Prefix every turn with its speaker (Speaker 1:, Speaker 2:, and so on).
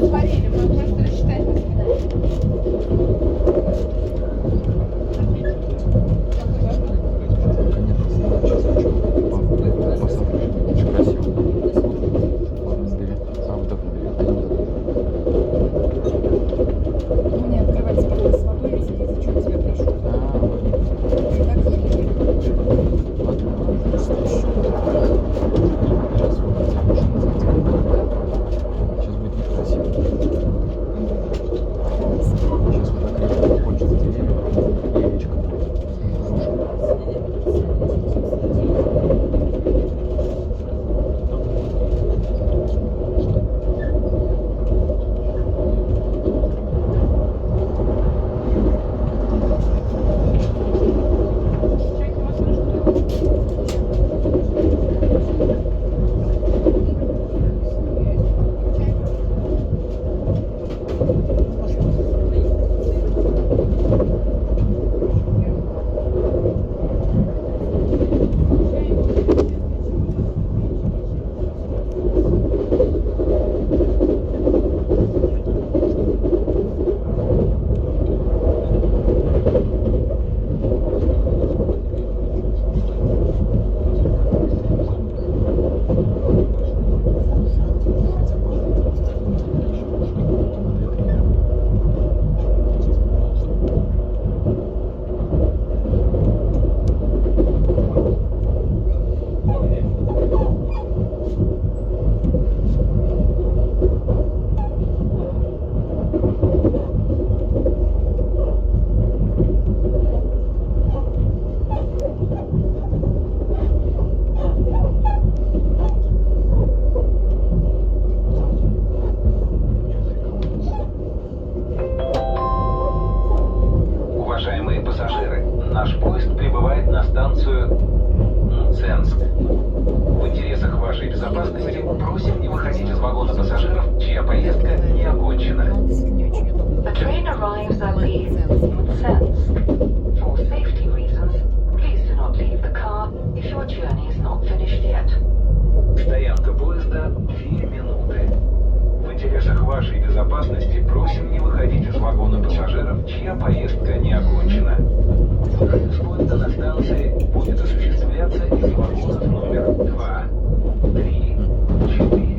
Speaker 1: говорили, мы просто рассчитать не смогли.
Speaker 2: Не открывать спокойно с водой или сидеть, зачем тебя прошу? И так еле-еле.
Speaker 3: Сейчас будет некрасиво. Сейчас вот так резко кончится деревья, и речка будет.
Speaker 4: Уважаемые пассажиры, наш поезд прибывает на станцию Мценск. В интересах вашей безопасности просим не выходить из вагона пассажиров, чья поездка не окончена.
Speaker 2: Он действительно не очень удобно.
Speaker 5: The train arrives at the Mценск. For safety reasons, please do not leave the car if your journey is not finished yet.
Speaker 4: Стоянка поезда 2 минуты. В интересах вашей безопасности просим не выходить из вагона пассажиров, чья поездка не окончена. Выход из поезда на станции будет осуществляться из вагонов номер 2, 3, 4.